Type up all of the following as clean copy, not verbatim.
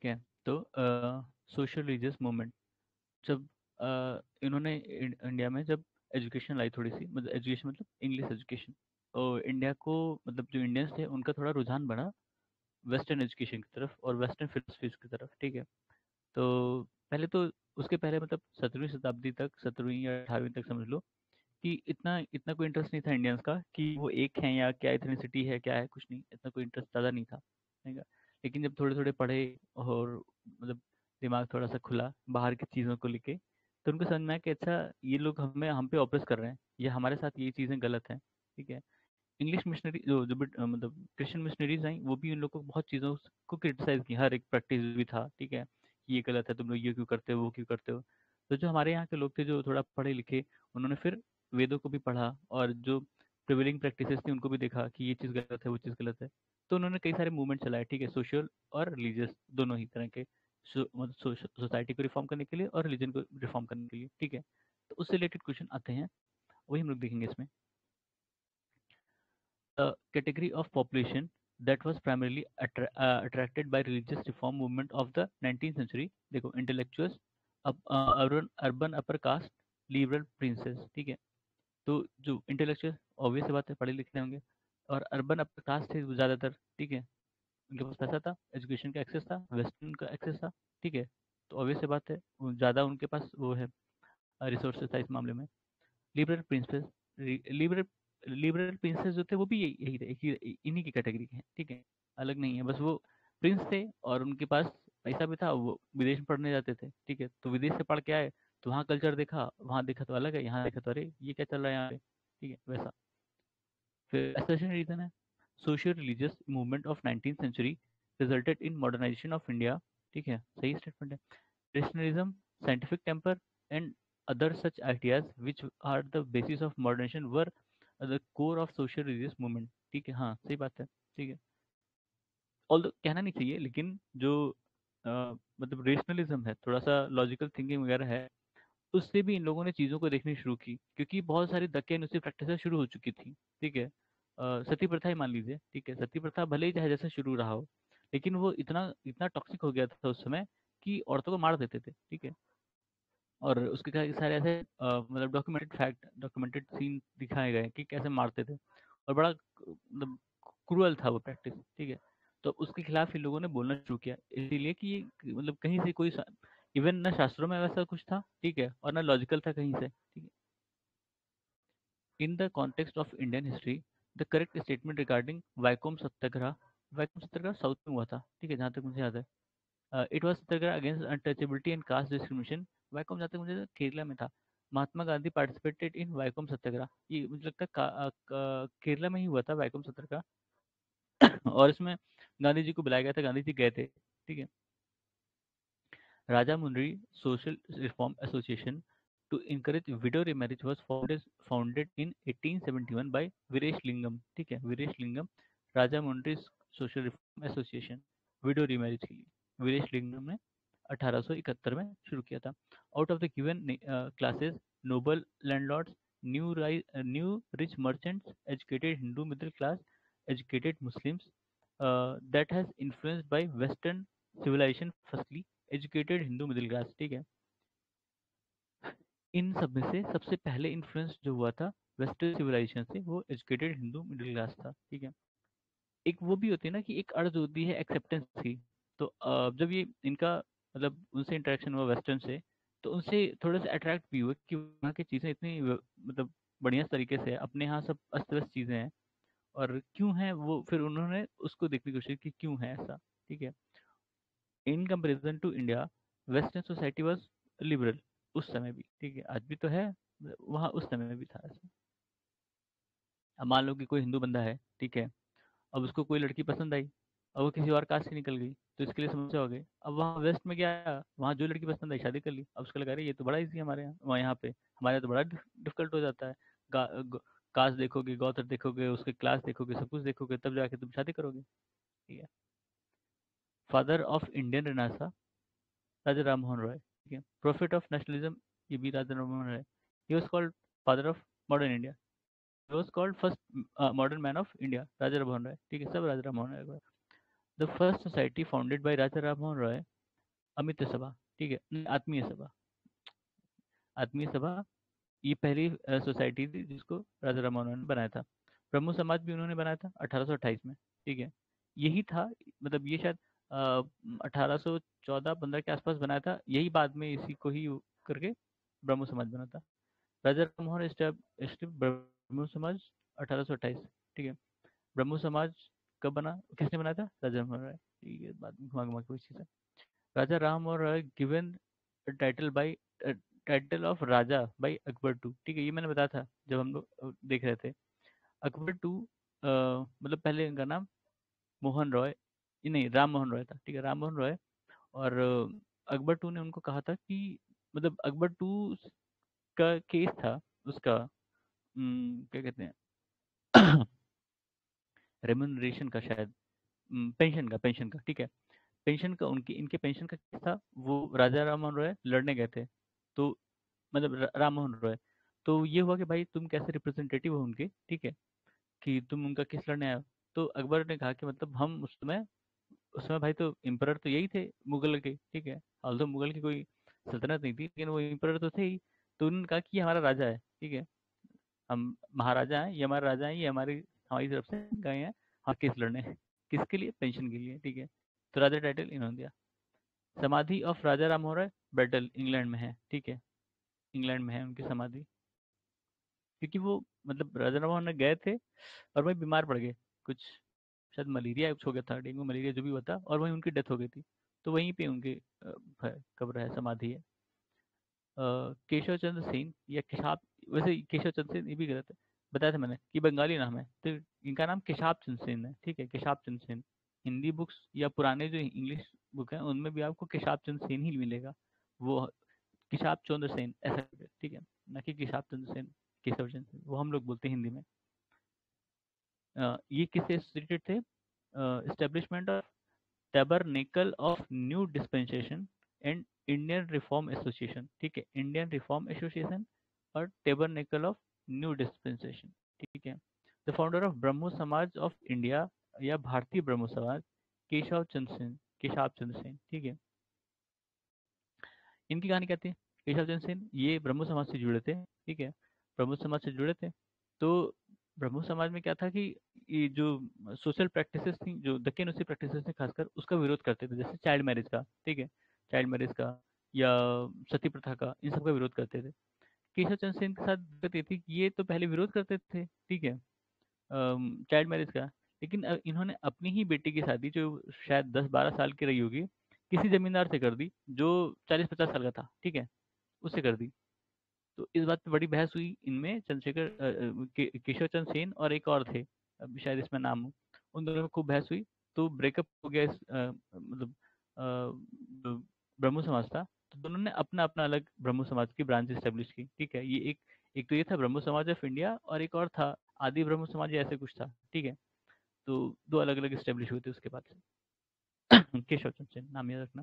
ठीक है। तो सोशल रिलीजियस मूवमेंट, जब इन्होंने इंडिया में जब एजुकेशन लाई, थोड़ी सी मतलब एजुकेशन मतलब इंग्लिश एजुकेशन, और इंडिया को मतलब जो इंडियंस थे उनका थोड़ा रुझान बढ़ा वेस्टर्न एजुकेशन की तरफ और वेस्टर्न फिलोसफीज की तरफ। ठीक है। तो पहले तो उसके पहले मतलब 17वीं शताब्दी तक, 17वीं या 18वीं तक समझ लो कि इतना इतना कोई इंटरेस्ट नहीं था इंडियंस का कि वो एक है या क्या एथनिसिटी है क्या है, कुछ नहीं, इतना कोई इंटरेस्ट ज़्यादा नहीं था, ठीक है। लेकिन जब थोड़े थोड़े पढ़े और मतलब दिमाग थोड़ा सा खुला बाहर की चीज़ों को लेके, तो उनको समझ में आया कि अच्छा ये लोग हम पे ऑपरेस कर रहे हैं, ये हमारे साथ ये चीज़ें गलत हैं। ठीक है। इंग्लिश मिशनरी जो मतलब क्रिश्चियन मिशनरीज आई, वो भी उन लोगों को बहुत चीज़ों को क्रिटिसाइज की, हर एक प्रैक्टिस भी था, ठीक है, कि ये गलत है, तुम लोग ये क्यों करते हो, वो क्यों करते हो। तो जो हमारे यहाँ के लोग थे जो थोड़ा पढ़े लिखे, उन्होंने फिर वेदों को भी पढ़ा और जो प्रिवेलिंग प्रैक्टिसेस थी उनको भी देखा कि ये चीज़ गलत है, वो चीज़ गलत है। तो उन्होंने कई सारे मूवमेंट चलाए, ठीक है, सोशल और रिलीजियस दोनों ही तरह के, मतलब सोसाइटी को रिफॉर्म करने के लिए और रिलीजन को रिफॉर्म करने के लिए। ठीक है। तो उससे रिलेटेड क्वेश्चन आते हैं, वही हम लोग देखेंगे इसमें। A category of population that was primarily attracted by religious reform movement of the 19th century। देखो, intellectuals, urban upper caste, liberal princes। ठीक है। तो जो इंटेलेक्चुअल, ऑब्वियस बात है, पढ़े लिखे होंगे, और अर्बन अपर कास्ट थे वो ज़्यादातर। ठीक है। उनके पास पैसा था, एजुकेशन का एक्सेस था, वेस्टर्न का एक्सेस था। ठीक है। तो ऑब्वियस बात है वो ज़्यादा उनके पास वो है, रिसोर्सेज था इस मामले में। Liberal princess, liberal liberal princess जो थे वो भी यही यही थे, इन्हीं की कैटेगरी के हैं। ठीक है। अलग नहीं है, बस वो प्रिंस थे और उनके पास पैसा भी था, वो विदेश में पढ़ने जाते थे। ठीक है। तो विदेश से पढ़ के आए, तो वहाँ कल्चर देखा, वहाँ देखा तो अलग है, यहाँ देखा तो अरे ये क्या चल रहा है यहाँ पे। ठीक है, वैसा। फिर एसेशन रीजन है, socio religious movement of 19th century resulted in modernisation of India. ठीक है, सही स्टेटमेंट है। Rationalism, scientific temper, and other such ideas which are the basis of modernization were the core of social religious movement। ठीक है, हाँ सही बात है। ठीक है। ऑल कहना नहीं चाहिए, लेकिन जो मतलब रेशनलिज्म है, थोड़ा सा लॉजिकल थिंकिंग वगैरह है, उससे भी इन लोगों ने चीज़ों को देखनी शुरू की, क्योंकि बहुत सारी धक्के नुस्खे प्रैक्टिस शुरू हो चुकी थी। ठीक है। सती प्रथा ही मान लीजिए। ठीक है। सती प्रथा भले ही चाहे जैसे शुरू रहा हो, लेकिन वो इतना इतना टॉक्सिक हो गया था उस समय कि औरतों को मार देते थे। ठीक है। और उसके कई सारे ऐसे मतलब डॉक्यूमेंटेड फैक्ट, डॉक्यूमेंटेड सीन दिखाए गए कि कैसे मारते थे, और बड़ा मतलब क्रूअल था वो प्रैक्टिस। ठीक है। तो उसके खिलाफ इन लोगों ने बोलना शुरू किया, इसीलिए कि ये मतलब कहीं से कोई इवन ना शास्त्रों में वैसा कुछ था, ठीक है, और ना लॉजिकल था कहीं से। ठीक है। In the context of Indian history, the correct statement regarding Vaikom Satyagraha, Vaikom Satyagraha south में हुआ था। ठीक है, जहाँ तक मुझे याद है। It was Satyagraha against untouchability and caste discrimination. Vaikom जहाँ तक मुझे केरला में था। महात्मा गांधी पार्टिसिपेटेड इन वैकोम सत्याग्रह, ये मुझे लगता है केरला में ही हुआ था वैकोम सत्याग्रह। और इसमें गांधी जी को बुलाया गया था, गांधी जी गए थे। ठीक है। Rajahmundry social reform association to encourage widow remarriage was founded in 1871 by Veeresalingam. ठीक है, Veeresalingam, Rajahmundry social reform association, widow remarriage के लिए वीरेश लिंगम ने 1871 में शुरू किया था। Out of the given classes, noble landlords, new rich merchants, educated Hindu middle class, educated Muslims, that has influenced by western civilisation firstly, educated Hindu middle class. ठीक है। इन सब में से सबसे पहले इन्फ्लुएंस जो हुआ था वेस्टर्न सिविलाइजेशन से, वो एजुकेटेड हिंदू मिडिल क्लास था। ठीक है। एक वो भी होती है ना कि एक अर्ज होती है एक्सेप्टेंस की। तो जब ये इनका मतलब उनसे इंटरेक्शन हुआ वेस्टर्न से, तो उनसे थोड़ा सा अट्रैक्ट भी हुआ कि वहाँ की चीज़ें इतनी मतलब बढ़िया तरीके से है, अपने यहाँ सब अस्त व्यस्त चीज़ें हैं, और क्यों है वो, फिर उन्होंने उसको देखने की कोशिश की क्यों है ऐसा। ठीक है। In comparison to India, western society was liberal उस समय भी। ठीक है, आज भी तो है, वहाँ उस समय में भी था ऐसा। अब मान लो कि कोई हिंदू बंदा है, ठीक है, अब उसको कोई लड़की पसंद आई, अब वो किसी और कास्ट की निकल गई, तो इसके लिए समस्या हो गई। अब वहाँ वेस्ट में गया, वहाँ जो लड़की पसंद आई शादी कर ली, अब उसको लगा रही ये तो बड़ा इजी है हमारे यहाँ, वहाँ यहाँ पे हमारे यहाँ तो बड़ा डिफिकल्ट हो जाता है। कास्ट देखोगे, गौत्र देखोगे, उसके क्लास देखोगे, सब कुछ देखोगे, तब जाके तुम शादी करोगे। ठीक है। Father of Indian renaissance, Raja Ram Mohan Roy. ठीक है। प्रोफिट ऑफ नेशनलिज्म, ये भी Raja Ram Mohan Roy. He was called father of modern India. He was called first modern man of India, Raja Ram Mohan Roy. ठीक है, सब Raja Ram Mohan Roy. The first society founded by Raja Ram Mohan Roy, Amit Sabha, ठीक है, आत्मीय सभा, आत्मीय सभा, ये पहली सोसाइटी थी जिसको राजा राम मोहन रॉय ने बनाया था। ब्रह्मो समाज भी उन्होंने बनाया था 1828 में, ठीक है। यही था, मतलब ये शायद 1814-15 के आसपास बनाया था, यही बाद में इसी को ही करके ब्रह्मो समाज बना था। राजा राम मोहन स्टेप ब्रह्मो समाज 1828, ठीक है। ब्रह्मो समाज कब बना, किसने बनाया था, राजा राम मोहन राय, ठीक है, बाद में घुमा घुमा के वही चीज़ है। Raja Ram Mohan Roy given title by title of Raja by Akbar two, ठीक है, ये मैंने बताया था जब हम लोग देख रहे थे। अकबर टू मतलब पहले इनका नाम मोहन रॉय, ये नहीं, राम मोहन रॉय था, ठीक है, राम मोहन रॉय। और अकबर टू ने उनको कहा था कि, मतलब अकबर टू का केस था उसका, क्या कहते हैं रेमुनरेशन का शायद, पेंशन का, ठीक है, पेंशन का, उनकी इनके पेंशन का केस था, वो राजा राम मोहन रॉय लड़ने गए थे। तो मतलब राम मोहन रॉय, तो ये हुआ कि भाई तुम कैसे रिप्रेजेंटेटिव हो उनके, ठीक है, कि तुम उनका केस लड़ने आए हो। तो अकबर ने कहा कि मतलब हम उस समय भाई तो एम्परर तो यही थे मुगल के, ठीक है, ऑल्दो मुगल की कोई सल्तनत नहीं थी, लेकिन वो एम्परर तो थे ही। तो उन्होंने कहा कि ये हमारा राजा है, ठीक है, हम महाराजा हैं, ये हमारे राजा हैं, ये हमारी तरफ से गए हैं, हाँ केस लड़ने हैं। किसके लिए, पेंशन के लिए, ठीक है। तो राजा टाइटल इन्होंने दिया। Samadhi of Raja Ram Mohan Roy Bristol, England में है, ठीक है, इंग्लैंड में है उनकी समाधि, क्योंकि वो मतलब राजा राम मोहन राय गए थे और वही बीमार पड़ गए, कुछ शायद मलेरिया कुछ हो गया था, डेंगू मलेरिया जो भी हुआ था, और वहीं उनकी डेथ हो गई थी। तो वहीं पे उनके है, कब्र है, समाधि है। केशव चंद्र सेन या केशाब, वैसे केशव चंद्र सेन ये भी गलत है, बताया था मैंने कि बंगाली नाम है, तो इनका नाम केशाब चंद्र सेन है, ठीक है, केशाब चंद्र सेन। हिंदी बुक्स या पुराने जो इंग्लिश बुक है उनमें भी आपको केशाब चंद्र सेन ही मिलेगा, वो केशाब चंद्र सेन ऐसा करके, ठीक है, ना कि केशाब चंद्र सेन, केशव चंद्र सेन वो हम लोग बोलते हैं हिंदी में। ये किससे एसोसिएटेड थे, establishment of tabernacle of new dispensation and Indian reform association, ठीक है, इंडियन रिफॉर्म एसोसिएशन और टैबरनेकल ऑफ न्यू डिस्पेंसेशन, ठीक है। द फाउंडर ऑफ ब्रह्मो समाज ऑफ इंडिया या भारतीय ब्रह्मो समाज, केशव चंद्र सेन, केशव चंद्र सेन, ठीक है। इनकी कहानी क्या थी, केशव चंद्र सेन ये ब्रह्मो समाज से जुड़े थे, ठीक है, ब्रह्मो समाज से जुड़े थे। तो ब्रह्मो समाज में क्या था कि ये जो सोशल प्रैक्टिसेस थी, जो दक्कनोसी प्रैक्टिसेस थी खासकर, उसका विरोध करते थे, जैसे चाइल्ड मैरिज का, ठीक है, चाइल्ड मैरिज का या सती प्रथा का, इन सब का विरोध करते थे। केशव चंद्र सेन के साथ दिक्कत ये थी कि ये तो पहले विरोध करते थे, ठीक है, चाइल्ड मैरिज का, लेकिन इन्होंने अपनी ही बेटी की शादी, जो शायद 10-12 साल की रही होगी, किसी जमींदार से कर दी जो 40-50 साल का था, ठीक है, उससे कर दी। तो इस बात पे बड़ी बहस हुई इनमें, चंद्रशेखर केशव चंद्र सेन और एक और थे, अभी शायद इसमें नाम हो, उन दोनों में खूब बहस हुई। तो ब्रेकअप हो गया इस मतलब जो ब्रह्मो समाज था, तो दोनों ने अपना अपना अलग ब्रह्मो समाज की ब्रांच स्टेब्लिश की, ठीक है। ये एक एक तो ये था ब्रह्मो समाज ऑफ इंडिया, और एक और था आदि ब्रह्मो समाज या ऐसे कुछ था, ठीक है। तो दो अलग अलग स्टेब्लिश हुए थे उसके बाद से। केशव चंद्र सेन नाम याद रखना।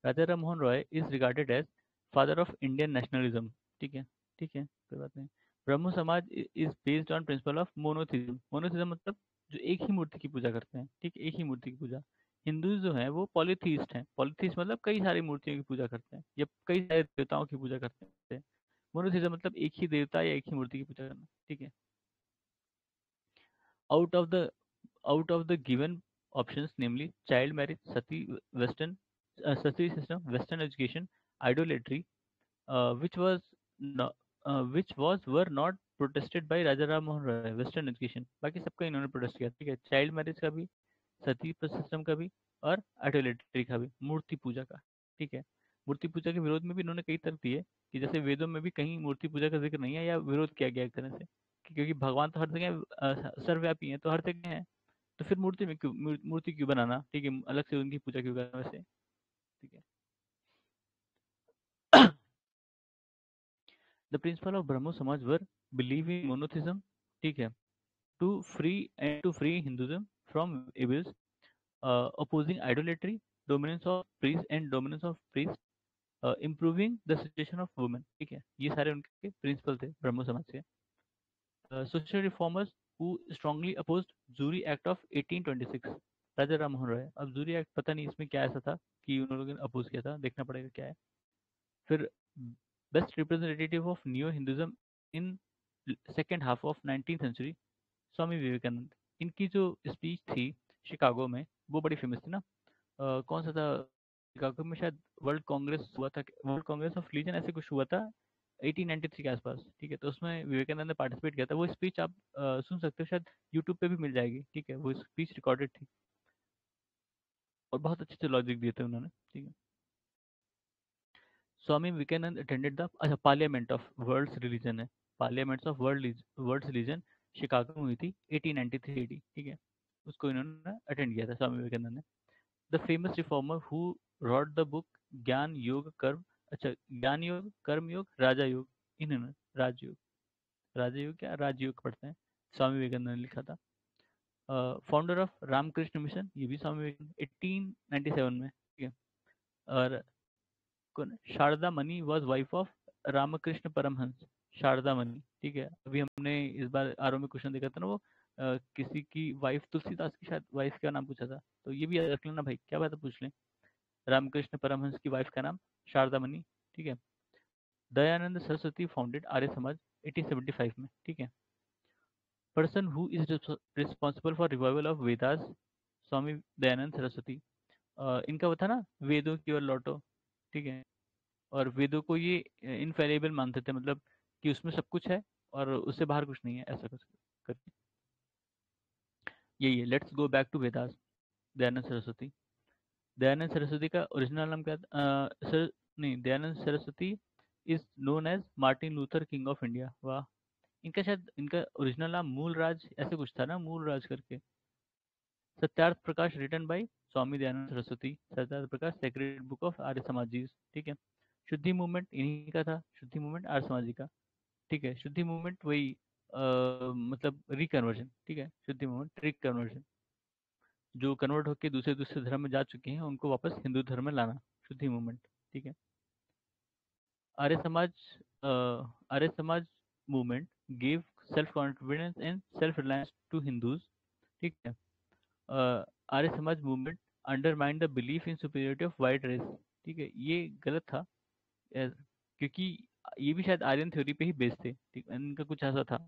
Raja Ram Mohan Roy is regarded as father of Indian nationalism, ठीक है, ठीक है, कोई बात नहीं। Brahmo Samaj is based on principle of monotheism, monotheism मतलब जो एक ही मूर्ति की पूजा करते हैं, ठीक है, एक ही मूर्ति की पूजा। हिंदू जो है वो पॉलीथीस्ट हैं, पॉलीथीस्ट मतलब कई सारी मूर्तियों की पूजा करते हैं या कई सारे देवताओं की पूजा करते हैं। मोनोथिज्म मतलब एक ही देवता या एक ही मूर्ति की पूजा करना, ठीक है। Out of the out of the given options, namely child marriage, sati system, Western education, idolatry, which was no, which was were not protested by Raja Ram Mohan Roy, Western education, बाकी सबका इन्होंने protest किया, ठीक है, child marriage का भी, सती system का भी, और आइडोलेट्री का भी, मूर्ति पूजा का, ठीक है। मूर्ति पूजा के विरोध में भी इन्होंने कई तर्क दिए, कि जैसे वेदों में भी कहीं मूर्ति पूजा का जिक्र नहीं है या विरोध किया गया एक तरह से, क्योंकि भगवान तो हर जगह सर्वव्यापी है, तो हर जगह है, तो फिर मूर्ति में क्यों, मूर्ति क्यों बनाना, ठीक है, अलग से उनकी पूजा क्यों करना वैसे, ठीक है। द प्रिंसिपल ऑफ ब्रह्मो समाज वर बिलीव इन मोनोथिज्म, ठीक है, to free Hinduism from evils, opposing idolatry, dominance of priest and dominance of priest, improving the situation of women, ठीक है, ये सारे उनके प्रिंसिपल थे ब्रह्मो समाज के। Social reformers who strongly opposed jury act of 1826, Raja Ram Mohan Roy. अब जूरी एक्ट पता नहीं इसमें क्या ऐसा था कि उन लोगों ने अपोज किया था, देखना पड़ेगा क्या है। फिर best representative of new Hinduism in second half of 19th century, Swami Vivekananda. इनकी जो स्पीच थी शिकागो में वो बड़ी फेमस थी ना। कौन सा था, शिकागो में शायद वर्ल्ड कांग्रेस हुआ था, वर्ल्ड कांग्रेस ऑफ रिलीजन ऐसे कुछ हुआ था 1893 के आसपास, ठीक है। तो उसमें विवेकानंद ने पार्टिसिपेट किया था। वो स्पीच आप सुन सकते हो, शायद यूट्यूब पे भी मिल जाएगी, ठीक है। वो स्पीच रिकॉर्डेड थी और बहुत अच्छे से लॉजिक दिए थे उन्होंने, ठीक है। स्वामी विवेकानंद अटेंडेड द, अच्छा, पार्लियामेंट ऑफ वर्ल्ड्स रिलीजन है, parliaments of world's religion Chicago में हुई थी 1893 AD, ठीक है। उसको इन्होंने अटेंड किया था स्वामी विवेकानंद ने। The famous reformer who rot the book ज्ञान योग कर्म, अच्छा, ज्ञान योग कर्म योग राजा योग, इन्होंने राजयोग, राजयोग क्या राजयोग पढ़ते हैं, स्वामी विवेकानंद ने लिखा था। फाउंडर ऑफ रामकृष्ण मिशन, ये भी स्वामी विवेकानंद 1897 में, ठीक है। और Sharada Mani was wife of Ramakrishna Paramhansa, Sharada Mani, ठीक है। अभी हमने इस बार आरओ में क्वेश्चन देखा था ना, वो किसी की वाइफ, तुलसीदास की शायद वाइफ का नाम पूछा था, तो ये भी याद रख लेना भाई, क्या बात है पूछ लें। रामकृष्ण परमहंस की वाइफ का नाम शारदा मनी, ठीक है। दयानंद सरस्वती फाउंडेड आर्य समाज 1875 में, ठीक है। Person who is responsible for revival of Vedas, Swami Dayanand Saraswati. इनका वो था ना, वेदों की ओर लौटो, ठीक है। और वेदों को ये इनफेलेबल मानते थे, मतलब कि उसमें सब कुछ है और उससे बाहर कुछ नहीं है, ऐसा कुछ करके। यही है, let's go back to Vedas, Dayanand Saraswati. Dayanand Saraswati का ओरिजिनल नाम क्या था? सर, नहीं, Dayanand Saraswati is known as Martin Luther King of India. वाह। इनका शायद, इनका ओरिजिनल नाम मूल राज ऐसे कुछ था ना, मूल राज करके। Satyarth Prakash written by Swami Dayanand Saraswati, Satyarth Prakash sacred book of Arya Samajis, ठीक है। शुद्धि मूवमेंट इन्हीं का था, शुद्धि मूवमेंट आर्य समाजी का, ठीक है। शुद्धि मूवमेंट वही मतलब रिकन्वर्जन, ठीक है। शुद्धि मूवमेंट रिकन्वर्जन, जो कन्वर्ट होकर दूसरे दूसरे धर्म में जा चुके हैं उनको वापस हिंदू धर्म में लाना, शुद्धि मूवमेंट, ठीक है। Arya Samaj, Arya Samaj movement give self confidence and self reliance to Hindus, ठीक है। Arya Samaj movement undermine the belief in superiority of white race, ठीक है। ये गलत था, क्योंकि ये भी शायद आर्यन थ्योरी पे ही बेस्ड थे, ठीक, इनका कुछ ऐसा था,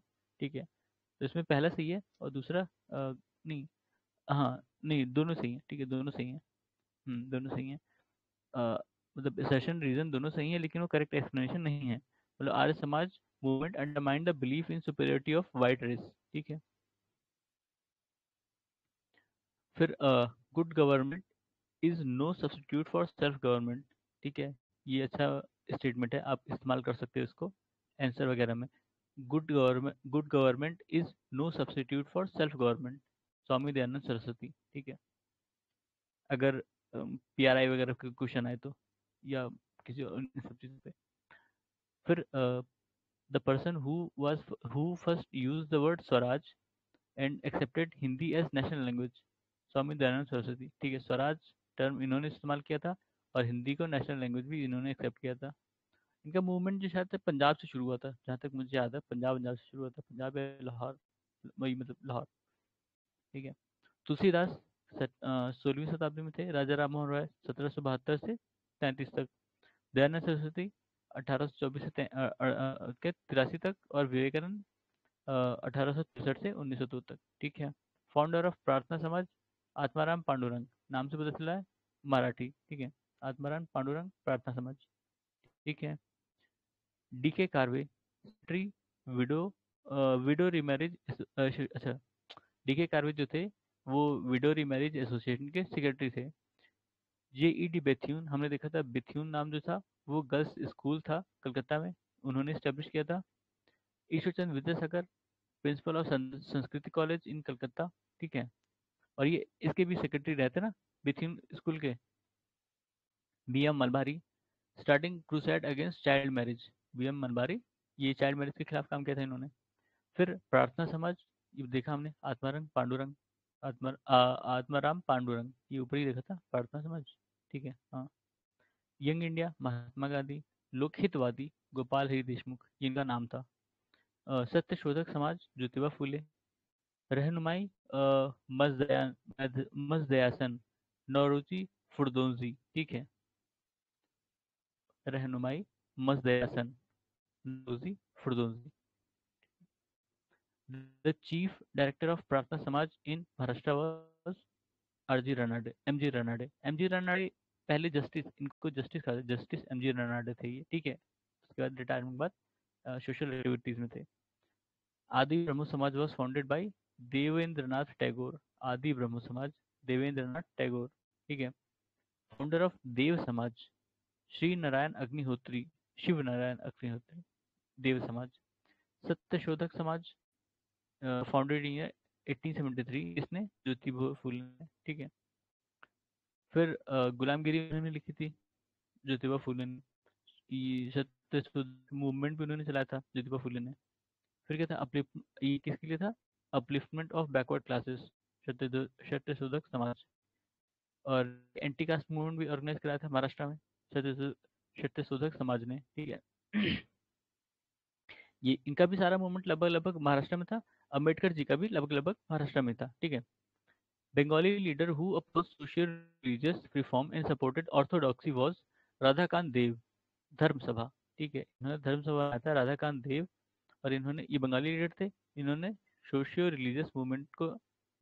ठीक है। तो इसमें पहला सही है और दूसरा नहीं, हाँ, नहीं, दोनों सही है, ठीक है, दोनों सही है। दोनों सही है। अ, मतलब सेशन रीजन दोनों सही है, लेकिन वो करेक्ट एक्सप्लेनेशन नहीं है। मतलब Arya Samaj movement undermine the belief in superiority of white race, ठीक है। फिर good government is no substitute for self government, ठीक है। ये अच्छा स्टेटमेंट है, आप इस्तेमाल कर सकते हो इसको आंसर वगैरह में। Good government is no substitute for self government, Swami Dayanand Saraswati, ठीक है। अगर पीआरआई वगैरह का क्वेश्चन आए तो, या किसी इन सब चीज़ों पे। फिर the person who first use the word Swaraj and accepted Hindi as national language, Swami Dayanand Saraswati, ठीक है। स्वराज टर्म इन्होंने इस्तेमाल किया था और हिंदी को नेशनल लैंग्वेज भी इन्होंने एक्सेप्ट किया था। इनका मूवमेंट जो शायद से पंजाब से शुरू हुआ था, जहाँ तक मुझे याद है, पंजाब से शुरू हुआ था, पंजाब या लाहौर, वही मतलब लाहौर, ठीक है। तुलसीदास 16वीं शताब्दी में थे, राजा राम मोहन रॉय 1772 से 33 तक, दयानंद सरस्वती 1824 से 83 तक, और विवेकानंद 1863 से 1902 तक, ठीक है। फाउंडर ऑफ प्रार्थना समाज आत्माराम पांडुरंग, नाम से पता चला है मराठी, ठीक है। आत्माराम पांडुरंग प्रार्थना समाज, ठीक है। DK Karve tree widow widow remarriage, अच्छा, डीके कार्वे जो थे वो विडो रिमैरिज एसोसिएशन के सेक्रेटरी थे। जेईडी बेथ्यून, हमने देखा था बेथ्यून नाम जो था वो गर्ल्स स्कूल था कलकत्ता में, उन्होंने स्टेब्लिश किया था। ईश्वरचंद विद्यासागर प्रिंसिपल ऑफ संस्कृति कॉलेज इन कलकत्ता, ठीक है। और ये इसके भी सेक्रेटरी रहते ना बेथ्यून स्कूल के, BM Malabari starting crusade against child marriage, BM Malabari ये चाइल्ड मैरिज के खिलाफ काम किया था इन्होंने। फिर प्रार्थना समाज, ये देखा हमने आत्मारंग पांडुरंग, आत्माराम पांडुरंग, ये ऊपर ही देखा था प्रार्थना समाज, ठीक है, हाँ। यंग इंडिया महात्मा गांधी, लोकहितवादी गोपाल हरि देशमुख, ये इनका नाम था। सत्य शोधक समाज ज्योतिबा फूले, रहनुमाई मजदयासन नौरोजी फुर्दोंजी, ठीक है। Rahnumai Mazdayasnan Naoroji Furdoonji. The chief director of Prarthana Samaj in Maharashtra was R G Ranade, M G Ranade. M G Ranade पहले जस्टिस, इनको जस्टिस कहा, जस्टिस एमजी रनाडे थे ये, ठीक है। उसके बाद रिटायरमेंट के बाद सोशल एक्टिविटीज में थे। Adi Brahma Samaj was founded by Debendranath Tagore. Adi Brahma समाज, देवेंद्रनाथ टैगोर, ठीक है। फाउंडर ऑफ देव समाज श्री नारायण अग्निहोत्री, शिव नारायण अग्निहोत्री, देव समाज। सत्यशोधक समाज फाउंडेड इन 1873, इसने ज्योतिबा फूले ने, ठीक है। फिर गुलामगिरी उन्होंने लिखी थी ज्योतिबा फूले ने। ये सत्यशोधक मूवमेंट भी उन्होंने चलाया था ज्योतिबा फूले ने। फिर क्या था, अपलिफ्ट, ये किसके लिए था, upliftment of backward classes, Satyashodhak Samaj. और एंटी कास्ट मूवमेंट भी ऑर्गेनाइज कराया था महाराष्ट्र में सत्यशोधक समाज ने, ठीक है। ये इनका भी सारा मूवमेंट लगभग लगभग महाराष्ट्र में था। अम्बेडकर जी का भी लगभग लगभग महाराष्ट्र में था, ठीक है। Bengali leader who oppose social religious reform and supported orthodoxy was Radhakant Dev, Dharma Sabha, ठीक है। इन्होंने धर्म सभा बनाया था, राधाकांत देव। और इन्होंने, ये बंगाली लीडर थे, इन्होंने सोशियो रिलीजियस मूवमेंट को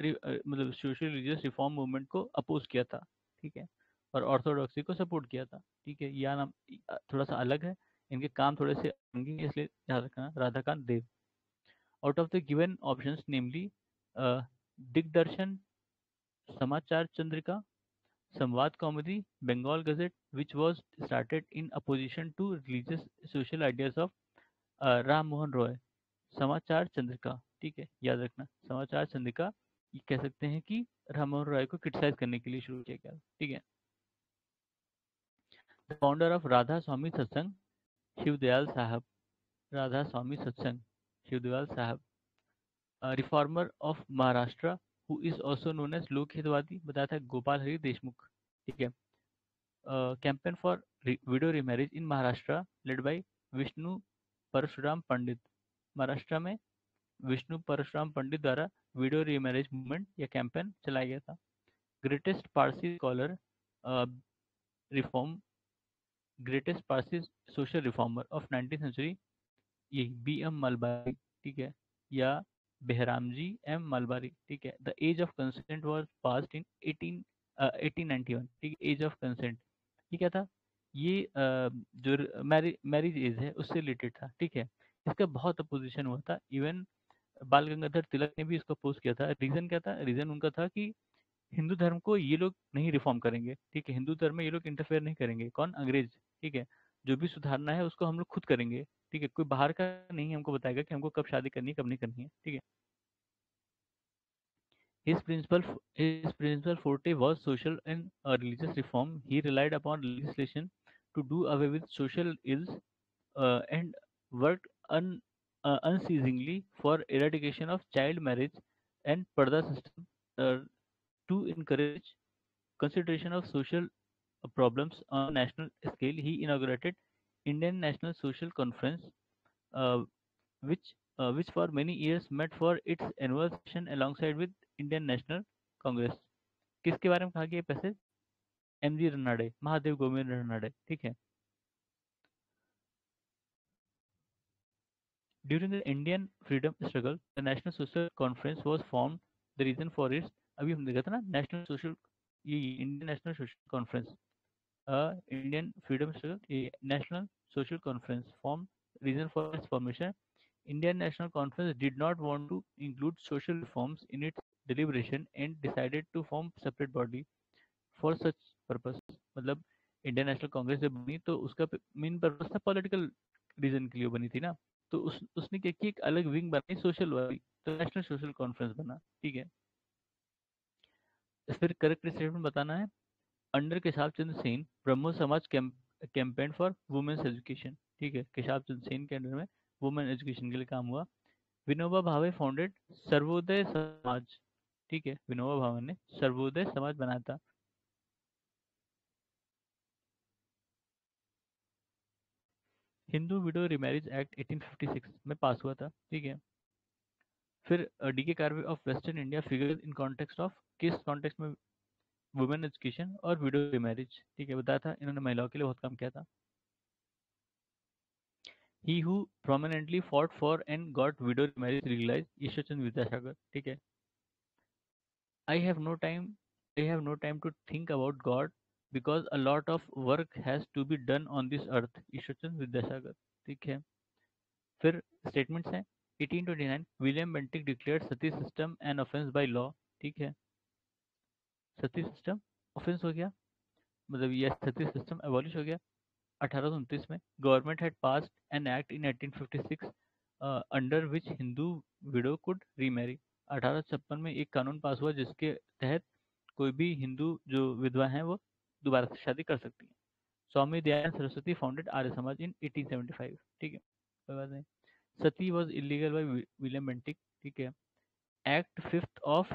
मतलब सोशियो रिलीजियस रिफॉर्म मूवमेंट को अपोज किया था, ठीक है। और ऑर्थोडॉक्सी को सपोर्ट किया था, ठीक है। यह नाम थोड़ा सा अलग है, इनके काम थोड़े से अलग हैं, इसलिए याद रखना Radhakant Dev. Out of the given options namely Digdarshan, Samachar Chandrika, संवाद कौमुदी, Bengal गazette, which was started in opposition to religious social ideas of Ram Mohan Roy. समाचार चंद्रिका, ठीक है, याद रखना समाचार चंद्रिका, ये कह सकते हैं कि राम मोहन रॉय को क्रिटिसाइज करने के लिए शुरू किया गया, ठीक है। The founder of Radha Swami Satsang, Shivdayal Sahab. Radha Swami Satsang, Shivdayal Sahab. Reformer of Maharashtra, who is also known as Lok Hitwadi, बताया था गोपाल हरि देशमुख, ठीक है। Campaign for widow remarriage in Maharashtra led by Vishnu Parshuram Pandit. Maharashtra में विष्णु परशुराम पंडित द्वारा विडो रीमैरिज मूवमेंट या कैंपेन चलाया गया था। Greatest Parsi scholar reform, greatest Parsi social reformer of 19th century, ये बी एम मलबारी, ठीक है, या बेहरामजी एम मलबारी, ठीक है। The age of consent was passed in 1891, ठीक है। एज ऑफ कंसेंट, ये क्या था, ये जो मैरिज एज है उससे रिलेटेड था, ठीक है। इसका बहुत अपोजिशन हुआ था, इवन बाल गंगाधर तिलक ने भी इसको अपोज किया था। रीजन क्या था, रीजन उनका था कि हिंदू धर्म को ये लोग नहीं रिफॉर्म करेंगे, ठीक है। हिंदू धर्म में ये लोग इंटरफेयर नहीं करेंगे, कौन, अंग्रेज, ठीक है। जो भी सुधारना है उसको हम लोग खुद करेंगे, ठीक है। कोई बाहर का नहीं हमको बताएगा कि हमको कब शादी करनी है कब नहीं करनी है, ठीक है। His principal forte was social and religious reform. He relied upon legislation to do away with social ills and worked unceasingly for eradication of child marriage and parda system uh, to encourage consideration of social problems on a national scale. He inaugurated Indian National Social Conference, uh, which for many years met for its annual session alongside with Indian National Congress. किसके बारे में कहा गया passage, M G Ranade, Mahadev Govind Ranade, ठीक है। During the Indian freedom struggle the national social conference was form. The reason for its, अभी हम देखा था ना नेशनल सोशल, ये Indian national social conference, Indian freedom struggle, ये national social conference form. Reason for its formation, Indian National Conference did not want to include social reforms in its deliberation and decided to form separate body for such purpose। मतलब Indian national Congress जब बनी तो उसका main purpose था political reason के लिए बनी थी ना, तो उसने क्या किया, एक अलग विंग बनाई सोशल वाली, तो नेशनल सोशल कॉन्फ्रेंस बना, ठीक है। फिर करेक्ट स्टेटमेंट बताना है। अंडर केशव चंद्र सेन ब्रह्मो समाज कैंपेन फॉर वुमेन्स एजुकेशन, ठीक है। केशव चंद्र सेन के अंडर में वुमेन एजुकेशन के लिए काम हुआ। विनोबा भावे फाउंडेड सर्वोदय समाज, ठीक है। विनोबा भावे ने सर्वोदय समाज बनाया था। हिंदू विडो रिमैरिज एक्ट 1856 में पास हुआ था, ठीक है। फिर DK Karve of western India figures in context of, किस कॉन्टेक्स्ट में, वुमेन एजुकेशन और विडो मैरिज, ठीक है, बताया था इन्होंने महिलाओं के लिए बहुत काम किया था। He who prominently fought for and got widow marriage legalise, Ishwar Chandra Vidyasagar, ठीक है। I have no time. I have no time to think about God because a lot of work has to be done on this earth. ईश्वर चंद्र विद्यासागर, ठीक है। फिर statements हैं। 1829 William Bentinck declared Sati system an offence by law, ठीक है। सती system offence हो गया, मतलब ये सती सिस्टम एबॉलिश हो गया। 1829 में government had passed an act in 1856 under which Hindu window could remarry. 1856 में एक कानून पास हुआ जिसके तहत कोई भी हिंदू जो विधवा हैं वो दोबारा से शादी कर सकती हैं। स्वामी दयानंद सरस्वती फाउंडेड आर्य समाज इन 1875, ठीक है, कोई बात नहीं। Sati was illegal by William Bentinck, ठीक है। Act fifth of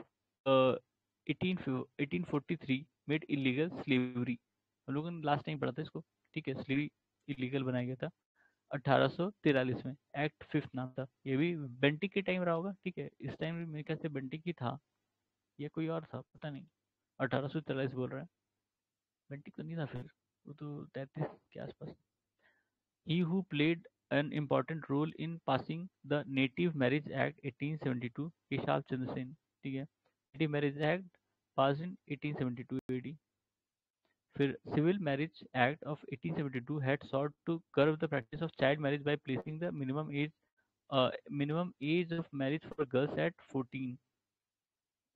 1843 made illegal slavery, हम लोगों ने लास्ट टाइम पढ़ा था इसको, ठीक है। स्लेवरी इलीगल बनाया गया था 1843 में, एक्ट फिफ्थ नाम था। ये भी बेंटिक के टाइम रहा होगा, ठीक है। इस टाइम मेरे ख्याल से बेंटिक ही था या कोई और था, पता नहीं। 1843 बोल रहा है, बेंटिक तो नहीं था फिर, वो तो 33 के आसपास। He who played an important role in passing the Native Marriage Act 1872, Keshav चंद्र सेन, ठीक है। Native marriage act pass in 1872 AD। फिर civil marriage act of 1872 had sought to curb the practice of child marriage by placing the minimum age of marriage for girls at 14,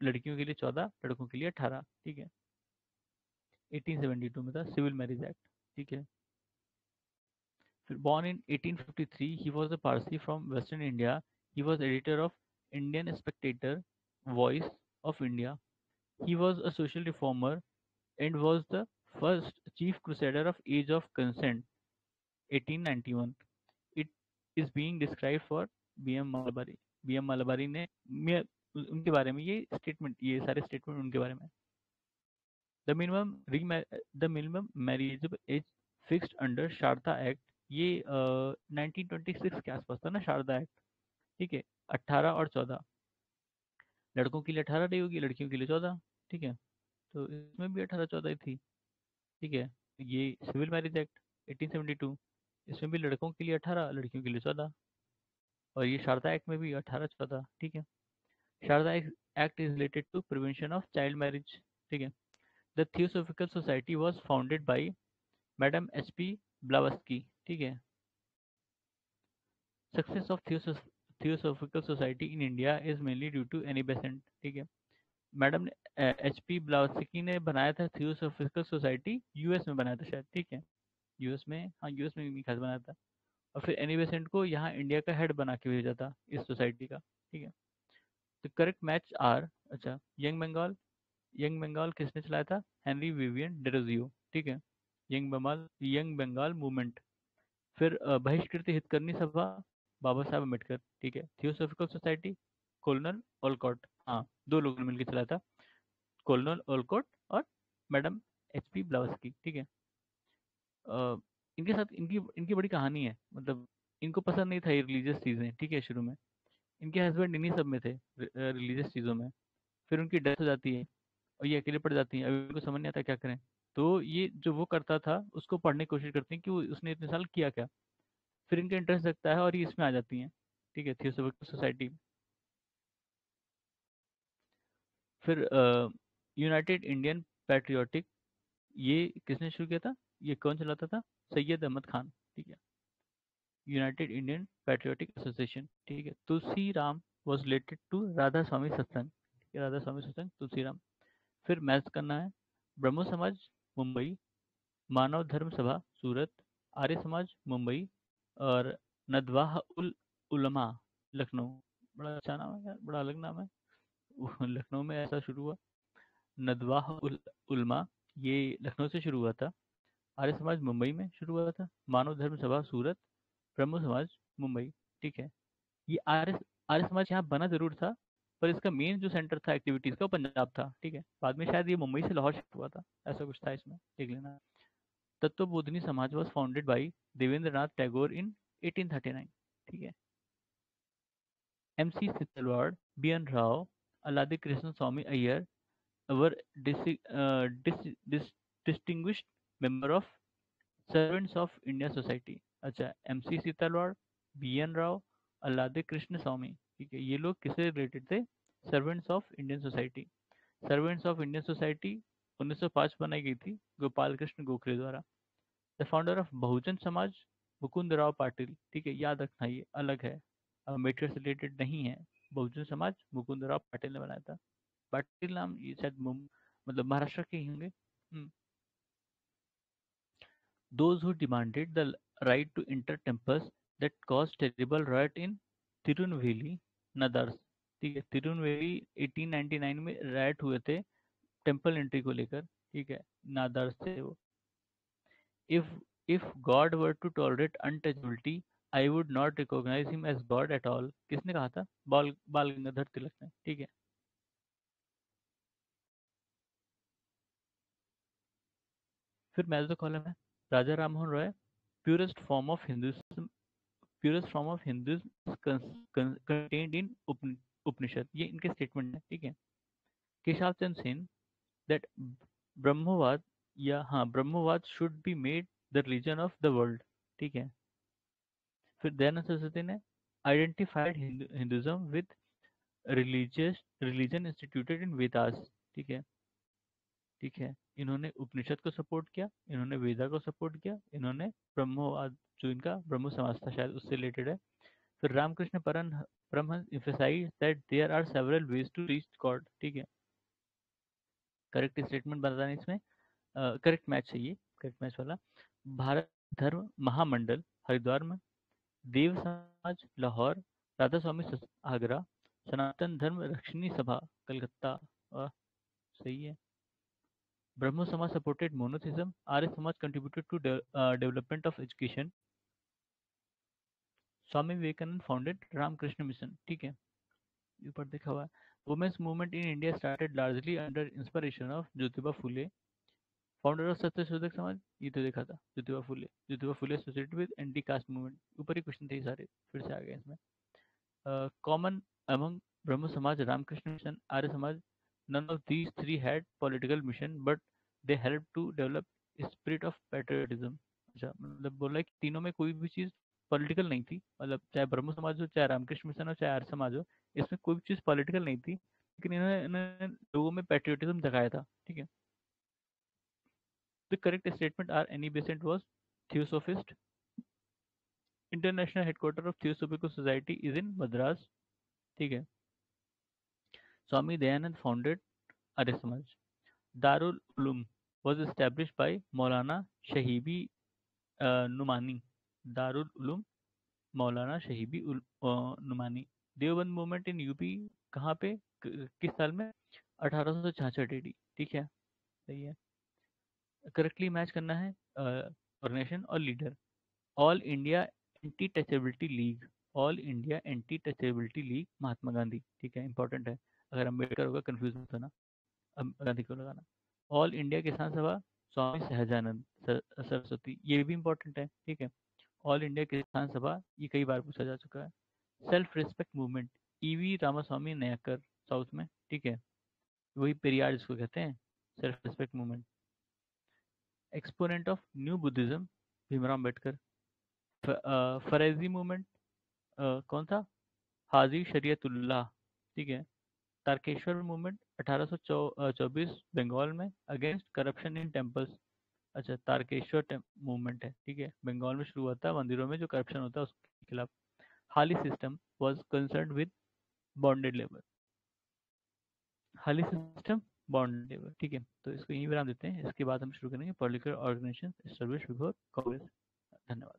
लड़कियों के लिए 14, लड़कों के लिए 18, ठीक है। 1872 में था सिविल मैरिज एक्ट, ठीक है। Born in 1853, he was a Parsi from Western India. He was editor of Indian Spectator, Voice of India. He was a social reformer and was the first chief crusader of Age of Consent, 1891. It is being described for B.M. Malabari. B.M. Malabari ने उनके बारे में ये statement, ये सारे statement उनके बारे में। The minimum marriage age fixed under Sharda act, ये 1926 के आसपास था ना शारदा एक्ट, ठीक है। 18 और 14, लड़कों के लिए 18 नहीं होगी, लड़कियों के लिए 14, ठीक है। तो इसमें भी 18 14 ही थी, ठीक है। ये सिविल मैरिज एक्ट 1872, इसमें भी लड़कों के लिए 18, लड़कियों के लिए 14। और ये शारदा एक्ट में भी 18 14, ठीक है। Sharda act is related to prevention of child marriage, ठीक है। The theosophical society was founded by madam HP. Blavatsky, ठीक है। Success of theosophical society in India is mainly due to Annie Besant, ठीक है। Madam HP. ब्लावस्की ने बनाया था theosophical society, US में बनाया था शायद, ठीक है। यूएस में, हाँ यूएस में भी खास बनाया था। और फिर एनी बेसेंट को यहाँ इंडिया का हेड बना के भेजा था इस सोसाइटी का, ठीक है। तो करेक्ट मैच आर, अच्छा, यंग बंगाल किसने चलाया था? हेनरी विवियन डेरोजियो, ठीक है। Young Bengal movement. फिर बहिष्कृत हितकर्मी सभा, बाबा साहब अम्बेडकर, ठीक है। थियोसॉफिकल सोसाइटी, कोलोनल ओलकॉट, हाँ, दो लोगों ने मिलकर चलाया था, कोलोनल ओलकॉट और मैडम एच.पी. ब्लावस्की, ठीक है। इनके साथ इनकी इनकी बड़ी कहानी है, मतलब इनको पसंद नहीं था ये रिलीजियस चीज़ें, ठीक है, शुरू में। इनके हस्बैंड इन्हीं सब में थे, रिलीजियस चीज़ों में। फिर उनकी डेथ हो जाती है और ये अकेले पड़ जाती हैं, अभी उनको समझ नहीं आता क्या करें। तो ये जो वो करता था उसको पढ़ने की कोशिश करती हैं कि उसने इतने साल किया क्या। फिर इनका इंटरेस्ट लगता है और ये इसमें आ जाती हैं, ठीक है, थियोसॉफिकल सोसाइटी। फिर यूनाइटेड इंडियन पैट्रियोटिक, ये किसने शुरू किया था, ये कौन चलाता था? सैयद अहमद खान, ठीक है। यूनाइटेड इंडियन पैट्रियोटिक एसोसिएशन, ठीक है। Tulsi Ram was related to Radha Swami Satsang, ठीक है, राधा स्वामी सत्संग, तुलसी राम। फिर मैथ करना है। ब्रह्मो समाज मुंबई, मानव धर्म सभा सूरत, आर्य समाज मुंबई और नदवाह उल उलमा लखनऊ। बड़ा अच्छा नाम है यार, बड़ा अलग नाम है। लखनऊ में ऐसा शुरू हुआ, नदवाह उल उलमा, ये लखनऊ से शुरू हुआ था। आर्य समाज मुंबई में शुरू हुआ था, मानव धर्म सभा सूरत, ब्रह्मो समाज मुंबई, ठीक है। ये आर्य समाज यहाँ बना जरूर था, पर इसका मेन जो सेंटर था एक्टिविटीज का वो पंजाब था, ठीक है। बाद में शायद ये मुंबई से लाहौर शिफ्ट हुआ था, ऐसा कुछ था इसमें, देख लेना। तत्वबोधिनी समाज was founded by Devendra Nath Tagore इन 1839, ठीक है। MC Sittalwad, BN Rao, Aladi Krishna Swami Iyer were distinguished member of servants of India society. अच्छा, MC सीतालवाड़, BN राव, अल्लादे कृष्ण स्वामी, ठीक है, ये लोग किससे रिलेटेड थे? Servants of Indian society. Servants of Indian society 1905 बनाई गई थी गोपाल कृष्ण गोखले द्वारा। The founder of Bahujan Samaj Mukund Rao Patil, ठीक है, याद रखना ये अलग है, अम्बेडकर से रिलेटेड नहीं है। बहुजन समाज मुकुंद राव पाटिल ने बनाया था। पाटिल नाम ये शायद मतलब महाराष्ट्र के ही होंगे। Those who demanded the right to enter temples that caused terrible riot in Tirunelveli नदर्स, ठीक है, तिरुनवेली 1899 में राइट हुए थे टेम्पल एंट्री को लेकर, ठीक है, नादर्स थे वो। If if God were to tolerate untouchability I would not recognise him as God at all, किसने कहा था? बाल गंगाधर तिलक ने, ठीक है। फिर मैजो कॉलम है, Raja Rammohan Roy, purest form of Hinduism, purest form of Hinduism is contained in Upanishad, ये इनके स्टेटमेंट है, ठीक है। केशव चंद्र सेन, that ब्रह्मवाद, या हाँ, Brahmavad should be made the religion of the world, ठीक है। फिर दयानंद सरस्वती ने identified Hinduism with religion instituted in Vedas, ठीक है, ठीक है। इन्होंने उपनिषद को सपोर्ट किया, इन्होंने वेदा को सपोर्ट किया, इन्होंने ब्रह्मवाद जो इनका ब्रह्म समाज था शायद उससे रिलेटेड है। फिर Ramakrishna Paramhans emphasized that there are several ways to reach God, ठीक है। करेक्ट स्टेटमेंट बताना इसमें, करेक्ट मैच चाहिए, करेक्ट मैच वाला। भारत धर्म महामंडल हरिद्वार में, देव समाज लाहौर, राधा स्वामी आगरा, सनातन धर्म रक्षणी सभा कलकत्ता, सही है। ब्रह्मो समाज supported monotheism, Arya Samaj contributed to development of education, Swami Vivekananda founded Ramakrishna mission, ठीक है, ऊपर देखा हुआ है। Women's movement in India started largely under inspiration of Jyotiba Phule, founder of Satyashodhak Samaj, ये तो देखा था, Jyotiba Phule associated with anti caste movement, ऊपर ही क्वेश्चन थे ये सारे, फिर से आ गए इसमें। कॉमन अमंग ब्रह्म समाज, Ramakrishna mission, Arya Samaj, none of these three had political mission but they helped to develop spirit of patriotism। अच्छा, मतलब बोला है कि तीनों में कोई भी चीज पॉलिटिकल नहीं थी, मतलब चाहे ब्रह्म समाज हो, चाहे रामकृष्ण मिशन हो, चाहे आर्य समाज हो, इसमें कोई भी चीज पॉलिटिकल नहीं थी, लेकिन इन्होंने लोगों में पेट्रियोटिज्म दिखाया था, ठीक है। The correct statement are Annie Besant was theosophist, international headquarter of theosophical society is in Madras, ठीक है। स्वामी दयानंद फाउंडेड आर्य समाज। Darul Uloom was established by Maulana शहीबी Numani, Darul Uloom Maulana शहीबी Numani. Deoband movement in UP कहाँ पे, किस साल में? 1866 AD, ठीक है, सही है। करेक्टली मैच करना है ऑर्गेनाइजेशन और लीडर। All India anti touchability league, all India anti touchability league Mahatma Gandhi, ठीक है, इंपॉर्टेंट है, अगर अम्बेडकर होगा कंफ्यूज मत होना, गांधी को लगाना। ऑल इंडिया किसान सभा स्वामी सहजानंद सरस्वती, ये भी इंपॉर्टेंट है, ठीक है। ऑल इंडिया किसान सभा ये कई बार पूछा जा चुका है। Self respect movement EV Ramaswamy Naicker, south में, ठीक है, वही पेरियार जिसको कहते हैं, self respect movement. Exponent of new Buddhism Bhimrao Ambedkar. Faraizi movement कौन था? हाजी शरीयतुल्लाह, ठीक है। तारकेश्वर मूवमेंट 1824 बंगाल में, अगेंस्ट करप्शन इन टेम्पल्स। अच्छा, तारकेश्वर मूवमेंट है, ठीक है, बंगाल में शुरू हुआ था, मंदिरों में जो करप्शन होता है उसके खिलाफ। हाली system was concern with bonded labour, हाली सिस्टम बॉन्डेड लेबर, ठीक है। तो इसको यहीं विराम देते हैं, इसके बाद हम शुरू करेंगे political organisation established before Congress. धन्यवाद।